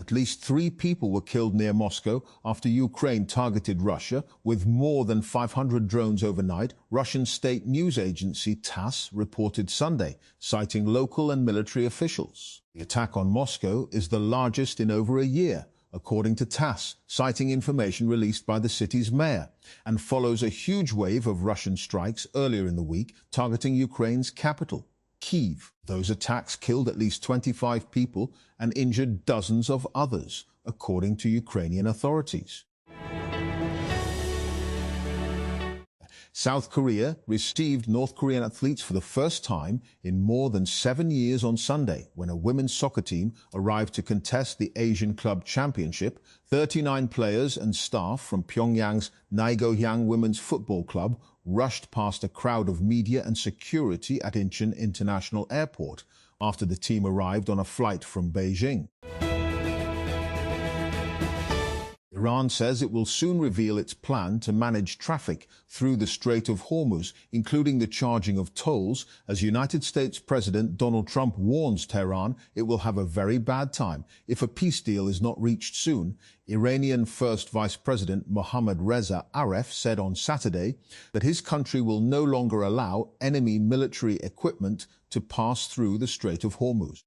At least 3 people were killed near Moscow after Ukraine targeted Russia with more than 500 drones overnight, Russian state news agency TASS reported Sunday, citing local and military officials. The attack on Moscow is the largest in over a year, according to TASS, citing information released by the city's mayor, and follows a huge wave of Russian strikes earlier in the week targeting Ukraine's capital, Kyiv. Those attacks killed at least 25 people and injured dozens of others, according to Ukrainian authorities. South Korea received North Korean athletes for the first time in more than 7 years on Sunday when a women's soccer team arrived to contest the Asian Club Championship. 39 players and staff from Pyongyang's Naegohyang Women's Football Club rushed past a crowd of media and security at Incheon International Airport after the team arrived on a flight from Beijing. Iran says it will soon reveal its plan to manage traffic through the Strait of Hormuz, including the charging of tolls, as United States President Donald Trump warns Tehran it will have a very bad time if a peace deal is not reached soon. Iranian First Vice President Mohammad Reza Aref said on Saturday that his country will no longer allow enemy military equipment to pass through the Strait of Hormuz.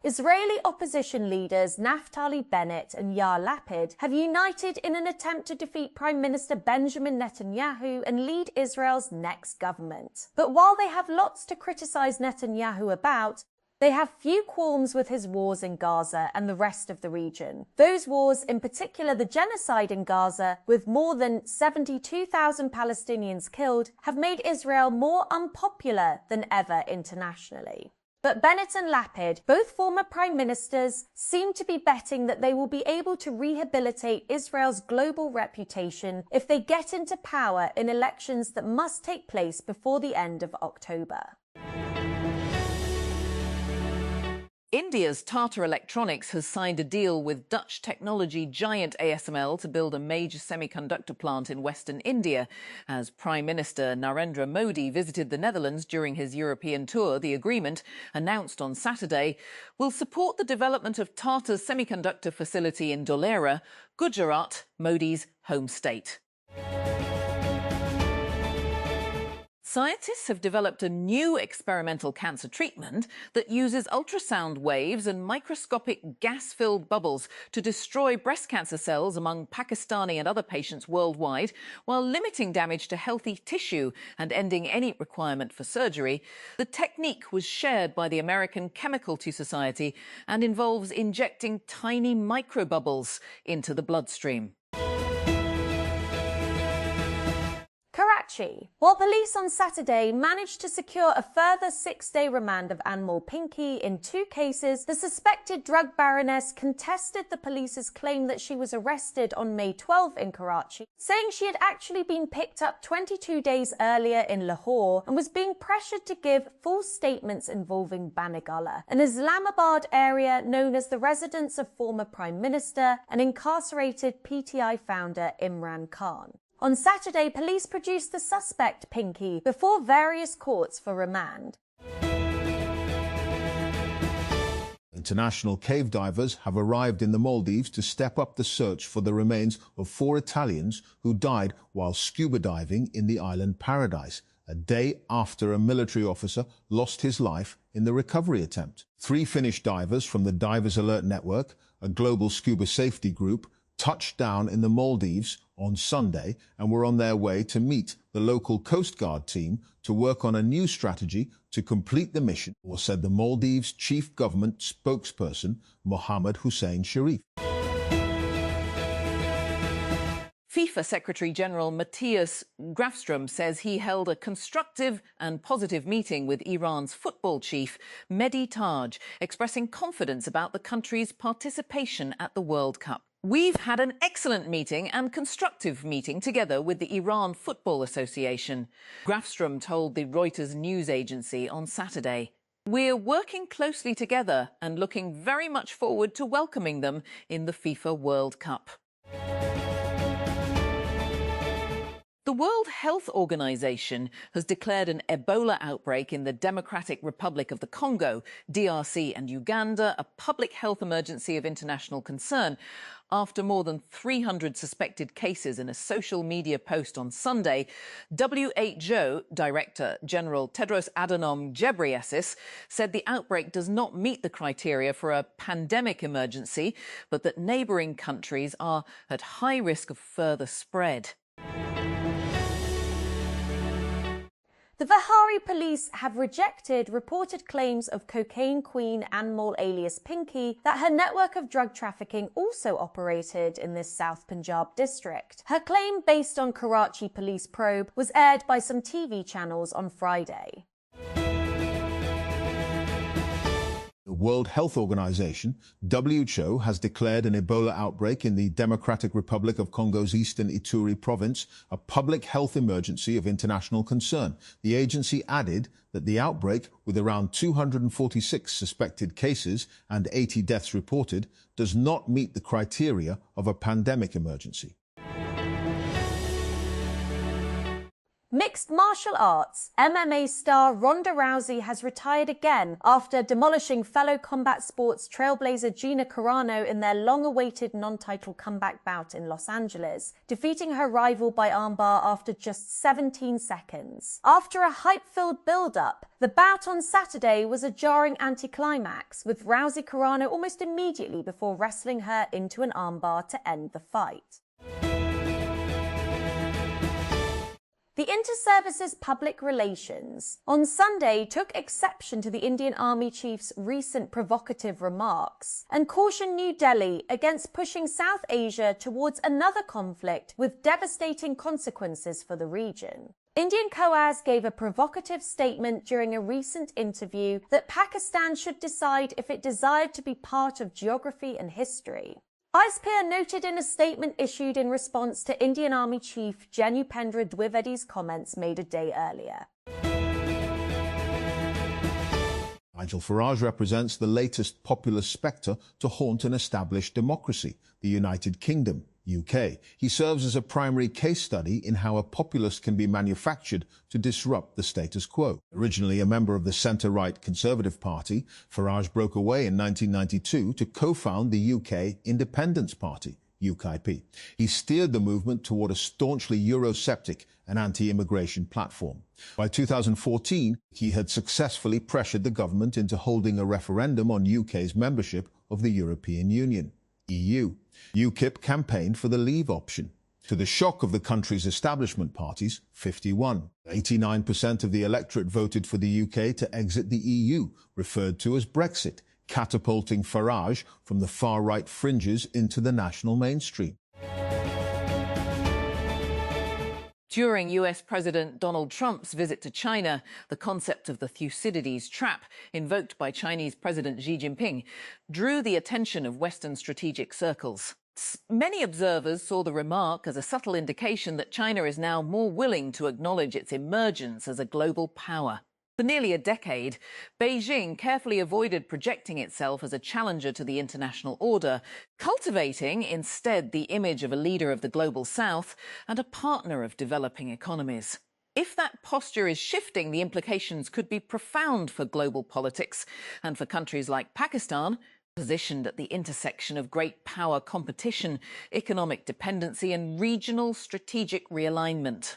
Israeli opposition leaders Naftali Bennett and Yair Lapid have united in an attempt to defeat Prime Minister Benjamin Netanyahu and lead Israel's next government. But while they have lots to criticize Netanyahu about, they have few qualms with his wars in Gaza and the rest of the region. Those wars, in particular the genocide in Gaza, with more than 72,000 Palestinians killed, have made Israel more unpopular than ever internationally. But Bennett and Lapid, both former prime ministers, seem to be betting that they will be able to rehabilitate Israel's global reputation if they get into power in elections that must take place before the end of October. India's Tata Electronics has signed a deal with Dutch technology giant ASML to build a major semiconductor plant in Western India. As Prime Minister Narendra Modi visited the Netherlands during his European tour, the agreement, announced on Saturday, will support the development of Tata's semiconductor facility in Dholera, Gujarat, Modi's home state. Scientists have developed a new experimental cancer treatment that uses ultrasound waves and microscopic gas-filled bubbles to destroy breast cancer cells among Pakistani and other patients worldwide, while limiting damage to healthy tissue and ending any requirement for surgery. The technique was shared by the American Chemical Society and involves injecting tiny microbubbles into the bloodstream. Karachi. While police on Saturday managed to secure a further 6-day remand of Anmol Pinky in 2 cases, the suspected drug baroness contested the police's claim that she was arrested on May 12 in Karachi, saying she had actually been picked up 22 days earlier in Lahore and was being pressured to give false statements involving Banigala, an Islamabad area known as the residence of former Prime Minister and incarcerated PTI founder Imran Khan. On Saturday, police produced the suspect, Pinky, before various courts for remand. International cave divers have arrived in the Maldives to step up the search for the remains of 4 Italians who died while scuba diving in the island Paradise, a day after a military officer lost his life in the recovery attempt. 3 Finnish divers from the Divers Alert Network, a global scuba safety group, touched down in the Maldives on Sunday and were on their way to meet the local Coast Guard team to work on a new strategy to complete the mission, or said the Maldives chief government spokesperson Mohammed Hussein Sharif. FIFA Secretary-General Matthias Grafström says he held a constructive and positive meeting with Iran's football chief, Mehdi Taj, expressing confidence about the country's participation at the World Cup. We've had an excellent meeting and constructive meeting together with the Iran Football Association, Grafström told the Reuters news agency on Saturday. We're working closely together and looking very much forward to welcoming them in the FIFA World Cup. The World Health Organization has declared an Ebola outbreak in the Democratic Republic of the Congo, DRC, and Uganda a public health emergency of international concern after more than 300 suspected cases in a social media post on Sunday. WHO Director General Tedros Adhanom Ghebreyesus said the outbreak does not meet the criteria for a pandemic emergency, but that neighbouring countries are at high risk of further spread. The Vihari police have rejected reported claims of cocaine queen Anmol alias Pinky that her network of drug trafficking also operated in this South Punjab district. Her claim, based on Karachi police probe, was aired by some TV channels on Friday. The World Health Organization, WHO, has declared an Ebola outbreak in the Democratic Republic of Congo's eastern Ituri province a public health emergency of international concern. The agency added that the outbreak, with around 246 suspected cases and 80 deaths reported, does not meet the criteria of a pandemic emergency. Mixed martial arts. MMA star Ronda Rousey has retired again after demolishing fellow combat sports trailblazer Gina Carano in their long-awaited non-title comeback bout in Los Angeles, defeating her rival by armbar after just 17 seconds. After a hype-filled build-up, the bout on Saturday was a jarring anticlimax, with Rousey Carano almost immediately before wrestling her into an armbar to end the fight. The Inter-Services Public Relations on Sunday took exception to the Indian Army Chief's recent provocative remarks and cautioned New Delhi against pushing South Asia towards another conflict with devastating consequences for the region. Indian COAS gave a provocative statement during a recent interview that Pakistan should decide if it desired to be part of geography and history. ISPIR noted in a statement issued in response to Indian Army Chief Jenupendra Dwivedi's comments made a day earlier. Nigel Farage represents the latest populist spectre to haunt an established democracy, the United Kingdom, UK. He serves as a primary case study in how a populist can be manufactured to disrupt the status quo. Originally a member of the centre-right Conservative Party, Farage broke away in 1992 to co-found the UK Independence Party, UKIP. He steered the movement toward a staunchly Eurosceptic and anti-immigration platform. By 2014, he had successfully pressured the government into holding a referendum on UK's membership of the European Union, EU. UKIP campaigned for the Leave option. To the shock of the country's establishment parties, 51. 89% of the electorate voted for the UK to exit the EU, referred to as Brexit, catapulting Farage from the far-right fringes into the national mainstream. During US President Donald Trump's visit to China, the concept of the Thucydides trap, invoked by Chinese President Xi Jinping, drew the attention of Western strategic circles. Many observers saw the remark as a subtle indication that China is now more willing to acknowledge its emergence as a global power. For nearly a decade, Beijing carefully avoided projecting itself as a challenger to the international order, cultivating instead the image of a leader of the global south and a partner of developing economies. If that posture is shifting, the implications could be profound for global politics and for countries like Pakistan, positioned at the intersection of great power competition, economic dependency and regional strategic realignment.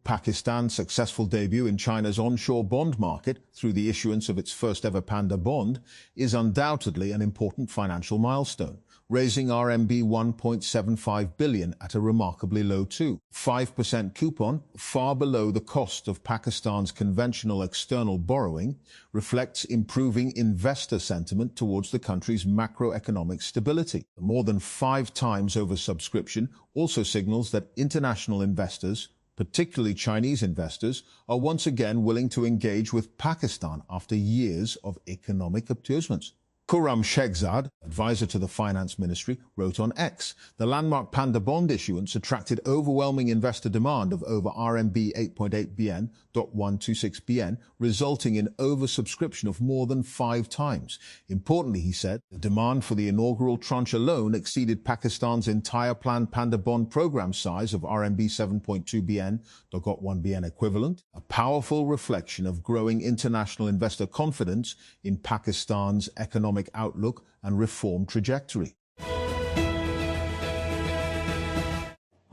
Pakistan's successful debut in China's onshore bond market through the issuance of its first-ever panda bond is undoubtedly an important financial milestone, raising RMB 1.75 billion at a remarkably low 5% coupon, far below the cost of Pakistan's conventional external borrowing, reflects improving investor sentiment towards the country's macroeconomic stability. The more than 5 times oversubscription also signals that international investors, particularly Chinese investors, are once again willing to engage with Pakistan after years of economic obtuseness. Khurram Shekhzad, advisor to the Finance Ministry, wrote on X, the landmark panda bond issuance attracted overwhelming investor demand of over RMB 8.8 BN, 126 BN, resulting in oversubscription of more than 5 times. Importantly, he said, the demand for the inaugural tranche alone exceeded Pakistan's entire planned panda bond program size of RMB 7.2 BN, 1 BN equivalent, a powerful reflection of growing international investor confidence in Pakistan's economic outlook and reform trajectory.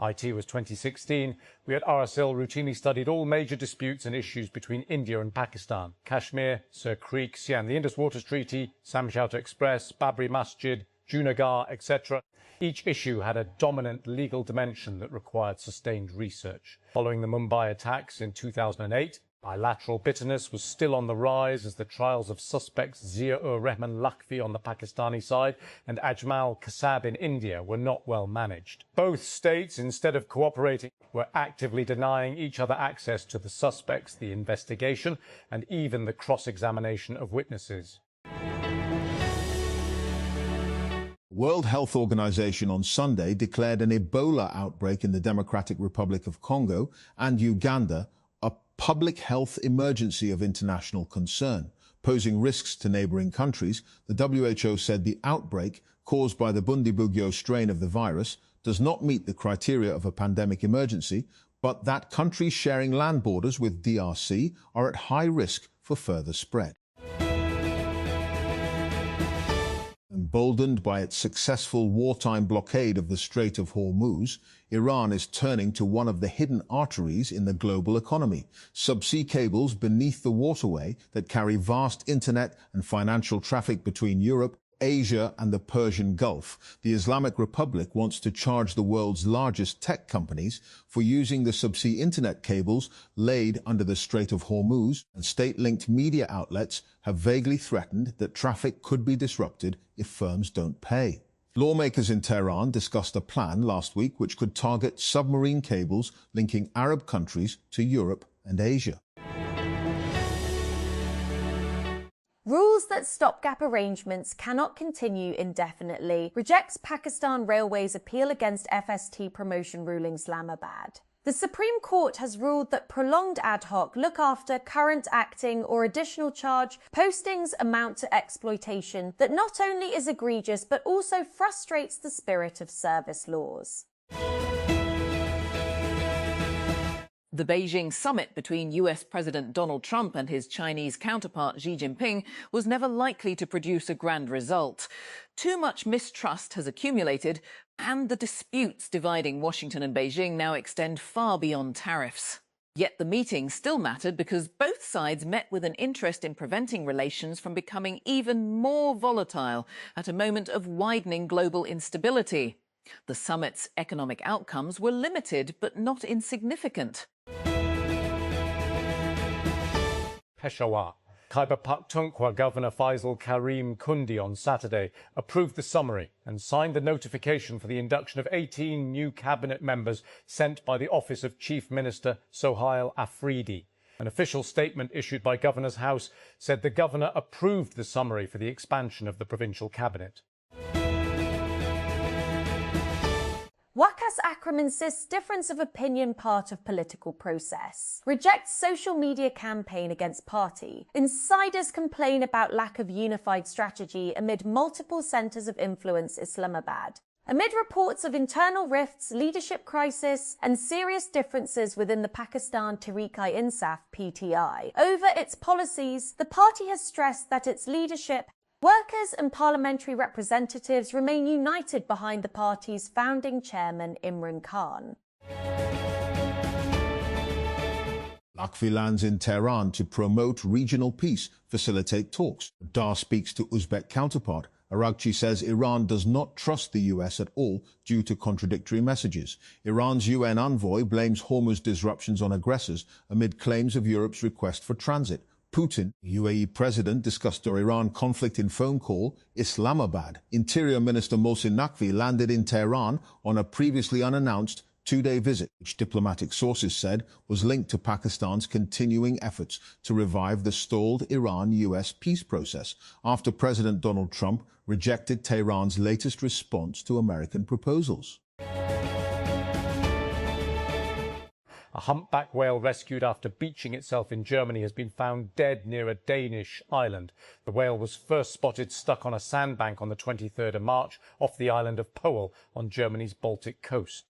IT was 2016. We at RSL routinely studied all major disputes and issues between India and Pakistan. Kashmir, Sir Creek, Siam, the Indus Waters Treaty, Samjhauta Express, Babri Masjid, Junagadh, etc. Each issue had a dominant legal dimension that required sustained research. Following the Mumbai attacks in 2008, bilateral bitterness was still on the rise as the trials of suspects Zia-ur-Rehman Lakhvi on the Pakistani side and Ajmal Kasab in India were not well managed. Both states, instead of cooperating, were actively denying each other access to the suspects, the investigation, and even the cross-examination of witnesses. World Health Organization on Sunday declared an Ebola outbreak in the Democratic Republic of Congo and Uganda a public health emergency of international concern, posing risks to neighboring countries. The WHO said the outbreak, caused by the Bundibugyo strain of the virus, does not meet the criteria of a pandemic emergency, but that countries sharing land borders with DRC are at high risk for further spread. Emboldened by its successful wartime blockade of the Strait of Hormuz, Iran is turning to one of the hidden arteries in the global economy, subsea cables beneath the waterway that carry vast internet and financial traffic between Europe, Asia and the Persian Gulf. The Islamic Republic wants to charge the world's largest tech companies for using the subsea internet cables laid under the Strait of Hormuz, and state-linked media outlets have vaguely threatened that traffic could be disrupted if firms don't pay. Lawmakers in Tehran discussed a plan last week which could target submarine cables linking Arab countries to Europe and Asia. Rules that stopgap arrangements cannot continue indefinitely, rejects Pakistan Railways' appeal against FST promotion ruling Islamabad. The Supreme Court has ruled that prolonged ad hoc, look after, current acting or additional charge postings amount to exploitation that not only is egregious but also frustrates the spirit of service laws. The Beijing summit between US President Donald Trump and his Chinese counterpart Xi Jinping was never likely to produce a grand result. Too much mistrust has accumulated, and the disputes dividing Washington and Beijing now extend far beyond tariffs. Yet the meeting still mattered because both sides met with an interest in preventing relations from becoming even more volatile at a moment of widening global instability. The summit's economic outcomes were limited but not insignificant. Peshawar. Khyber Pakhtunkhwa Governor Faisal Karim Kundi on Saturday approved the summary and signed the notification for the induction of 18 new cabinet members sent by the Office of Chief Minister Sohail Afridi. An official statement issued by Governor's House said the governor approved the summary for the expansion of the provincial cabinet. Waqas Akram insists difference of opinion part of political process. Rejects social media campaign against party. Insiders complain about lack of unified strategy amid multiple centres of influence Islamabad. Amid reports of internal rifts, leadership crisis and serious differences within the Pakistan Tehreek-i-Insaf (PTI) over its policies, the party has stressed that its leadership, workers and parliamentary representatives remain united behind the party's founding chairman Imran Khan. Lakhvi lands in Tehran to promote regional peace, facilitate talks. Dar speaks to Uzbek counterpart. Aragchi says Iran does not trust the US at all due to contradictory messages. Iran's UN envoy blames Hormuz disruptions on aggressors amid claims of Europe's request for transit. Putin, UAE president, discussed the Iran conflict in phone call. Islamabad. Interior Minister Mohsin Naqvi landed in Tehran on a previously unannounced two-day visit, which diplomatic sources said was linked to Pakistan's continuing efforts to revive the stalled Iran-US peace process after President Donald Trump rejected Tehran's latest response to American proposals. A humpback whale rescued after beaching itself in Germany has been found dead near a Danish island. The whale was first spotted stuck on a sandbank on the 23rd of March off the island of Pehel on Germany's Baltic coast.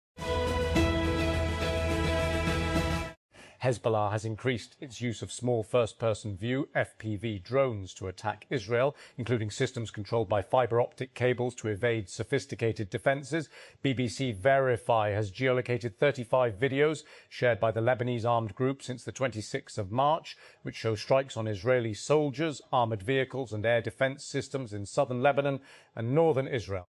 Hezbollah has increased its use of small first-person view (FPV) drones to attack Israel, including systems controlled by fibre optic cables to evade sophisticated defences. BBC Verify has geolocated 35 videos shared by the Lebanese armed group since the 26th of March, which show strikes on Israeli soldiers, armoured vehicles and air defence systems in southern Lebanon and northern Israel.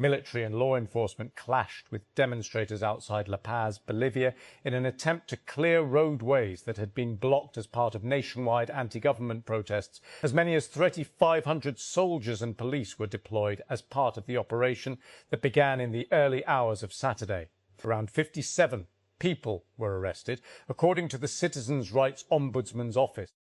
Military and law enforcement clashed with demonstrators outside La Paz, Bolivia, in an attempt to clear roadways that had been blocked as part of nationwide anti-government protests. As many as 3,500 soldiers and police were deployed as part of the operation that began in the early hours of Saturday. Around 57 people were arrested, according to the Citizens' Rights Ombudsman's office.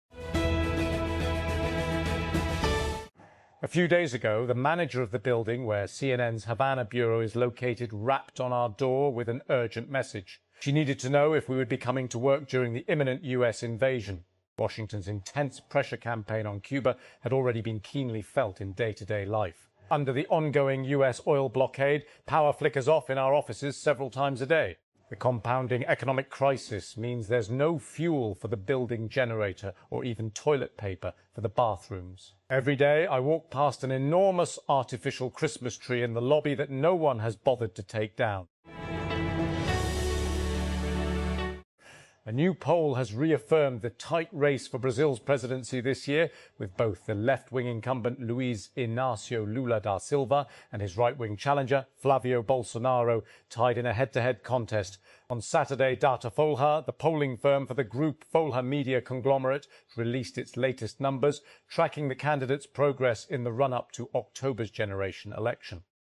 A few days ago, the manager of the building where CNN's Havana bureau is located rapped on our door with an urgent message. She needed to know if we would be coming to work during the imminent US invasion. Washington's intense pressure campaign on Cuba had already been keenly felt in day-to-day life. Under the ongoing US oil blockade, power flickers off in our offices several times a day. The compounding economic crisis means there's no fuel for the building generator or even toilet paper for the bathrooms. Every day I walk past an enormous artificial Christmas tree in the lobby that no one has bothered to take down. A new poll has reaffirmed the tight race for Brazil's presidency this year, with both the left-wing incumbent Luiz Inácio Lula da Silva and his right-wing challenger Flavio Bolsonaro tied in a head-to-head contest. On Saturday, Datafolha, the polling firm for the group Folha media conglomerate, released its latest numbers, tracking the candidates' progress in the run-up to October's generation election.